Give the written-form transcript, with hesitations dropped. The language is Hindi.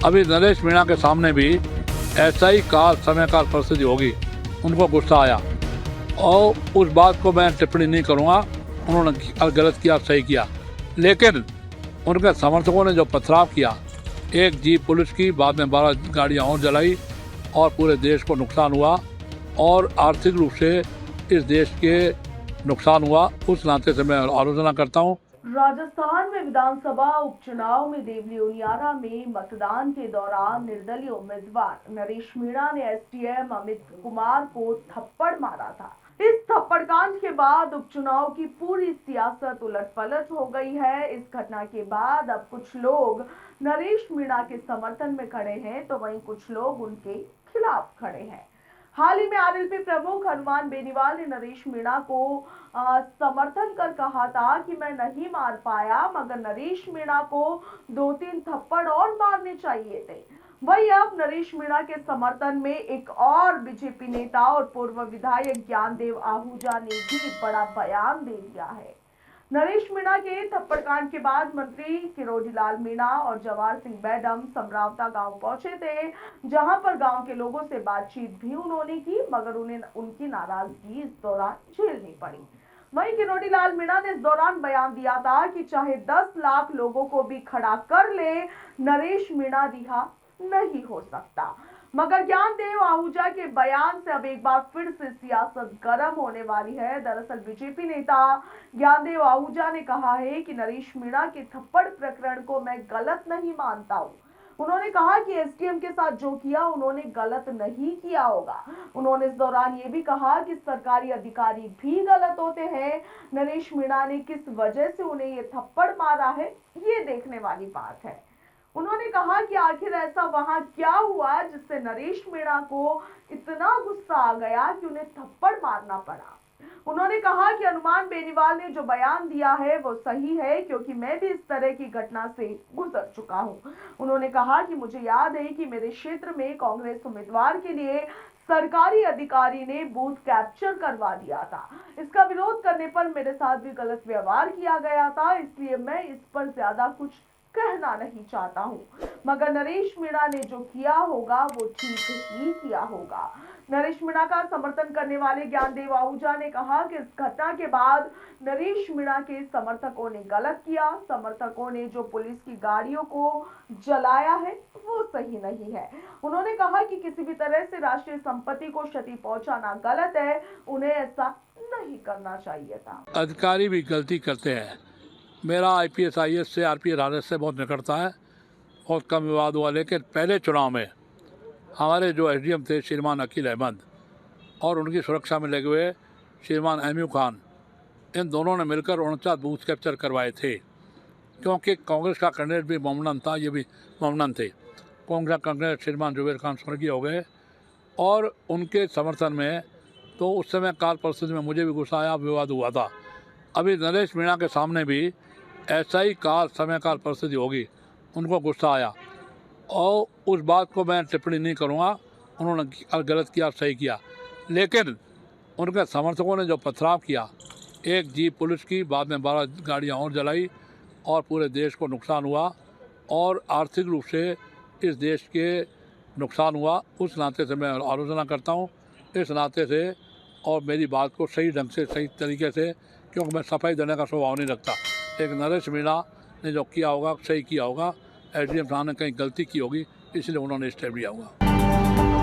अभी नरेश मीणा के सामने भी ऐसा ही समय काल परिस्थिति होगी। उनको गुस्सा आया और उस बात को मैं टिप्पणी नहीं करूँगा, उन्होंने गलत किया सही किया, लेकिन उनके समर्थकों ने जो पथराव किया, एक जीप पुलिस की, बाद में 12 गाड़ियाँ और जलाई और पूरे देश को नुकसान हुआ और आर्थिक रूप से इस देश के नुकसान हुआ, उस नाते से मैं आलोचना करता हूँ। राजस्थान में विधानसभा उपचुनाव में देवलियोनियारा में मतदान के दौरान निर्दलीय उम्मीदवार नरेश मीणा ने एसडीएम अमित कुमार को थप्पड़ मारा था। इस थप्पड़कांड के बाद उपचुनाव की पूरी सियासत उलटपलट हो गई है। इस घटना के बाद अब कुछ लोग नरेश मीणा के समर्थन में खड़े हैं, तो वहीं कुछ लोग उनके खिलाफ खड़े हैं। हाल ही में आरएलपी प्रमुख हनुमान बेनीवाल ने नरेश मीणा को समर्थन कर कहा था कि मैं नहीं मार पाया, मगर नरेश मीणा को 2-3 थप्पड़ और मारने चाहिए थे। वहीं अब नरेश मीणा के समर्थन में एक और बीजेपी नेता और पूर्व विधायक ज्ञानदेव आहूजा ने भी बड़ा बयान दे दिया है। नरेश मीणा के थप्पड़कांड के बाद मंत्री किरोड़ीलाल मीणा और जवाहर सिंह मैडम समरावता गांव पहुंचे थे, जहां पर गांव के लोगों से बातचीत भी उन्होंने की, मगर उन्हें उनकी नाराजगी इस दौरान झेलनी पड़ी। वहीं किरोड़ीलाल मीणा ने इस दौरान बयान दिया था कि चाहे 10 लाख लोगों को भी खड़ा कर ले, नरेश मीणा रिहा नहीं हो सकता। मगर ज्ञानदेव आहूजा के बयान से अब एक बार फिर से सियासत गर्म होने वाली है। दरअसल बीजेपी नेता ज्ञानदेव आहूजा ने कहा है कि नरेश मीणा के थप्पड़ प्रकरण को मैं गलत नहीं मानता हूं। उन्होंने कहा कि एसडीएम के साथ जो किया उन्होंने गलत नहीं किया होगा। उन्होंने इस दौरान ये भी कहा कि सरकारी अधिकारी भी गलत होते हैं। नरेश मीणा ने किस वजह से उन्हें ये थप्पड़ मारा है, ये देखने वाली बात है। उन्होंने कहा कि आखिर ऐसा वहां क्या हुआ जिससे नरेश मीणा को इतना गुस्सा आ गया कि उन्हें थप्पड़ मारना पड़ा। उन्होंने कहा कि हनुमान बेनीवाल ने जो बयान दिया है वो सही है, क्योंकि मैं भी इस तरह की घटना से गुजर चुका हूं। उन्होंने कहा कि मुझे याद है कि मेरे क्षेत्र में कांग्रेस उम्मीदवार के लिए सरकारी अधिकारी ने बूथ कैप्चर करवा दिया था। इसका विरोध करने पर मेरे साथ भी गलत व्यवहार किया गया था, इसलिए मैं इस पर ज्यादा कुछ कहना नहीं चाहता हूं। मगर नरेश मीणा ने जो किया होगा वो ठीक ही किया होगा। नरेश मीणा का समर्थन करने वाले ज्ञानदेव आहूजा ने कहा कि इस घटना के बाद नरेश मीणा के समर्थकों ने गलत किया। समर्थकों ने जो पुलिस की गाड़ियों को जलाया है वो सही नहीं है। उन्होंने कहा कि किसी भी तरह से राष्ट्रीय संपत्ति को क्षति पहुंचाना गलत है, उन्हें ऐसा नहीं करना चाहिए था। अधिकारी भी गलती करते हैं। मेरा आईपीएस आईएएस से आरपीएस आरएस से बहुत निकटता है, बहुत कम विवाद हुआ, लेकिन पहले चुनाव में हमारे जो एसडीएम थे श्रीमान अकील अहमद और उनकी सुरक्षा में लगे हुए श्रीमान एमयू खान, इन दोनों ने मिलकर 49 बूथ कैप्चर करवाए थे, क्योंकि कांग्रेस का कैंडिडेट भी मोमनन था, ये भी मोमनन थे। कांग्रेस का कैंडिडेट श्रीमान जुबेर खान स्वर्गीय हो गए और उनके समर्थन में तो उस समय काल परिस्थिति में मुझे भी गुस्सा आया, विवाद हुआ था। अभी नरेश मीणा के सामने भी ऐसा ही समय काल परिस्थिति होगी, उनको गुस्सा आया और उस बात को मैं टिप्पणी नहीं करूँगा, उन्होंने गलत किया सही किया, लेकिन उनके समर्थकों ने जो पथराव किया, एक जीप पुलिस की, बाद में 12 गाड़ियाँ और जलाई और पूरे देश को नुकसान हुआ और आर्थिक रूप से इस देश के नुकसान हुआ, उस नाते से मैं आलोचना करता हूँ। इस नाते से और मेरी बात को सही ढंग से, सही तरीके से, क्योंकि मैं सफाई देने का स्वभाव नहीं रखता, एक नरेश मीणा ने जो किया होगा सही किया होगा, एसडीएम साहब ने कहीं गलती की होगी, इसलिए उन्होंने स्टेप लिया होगा।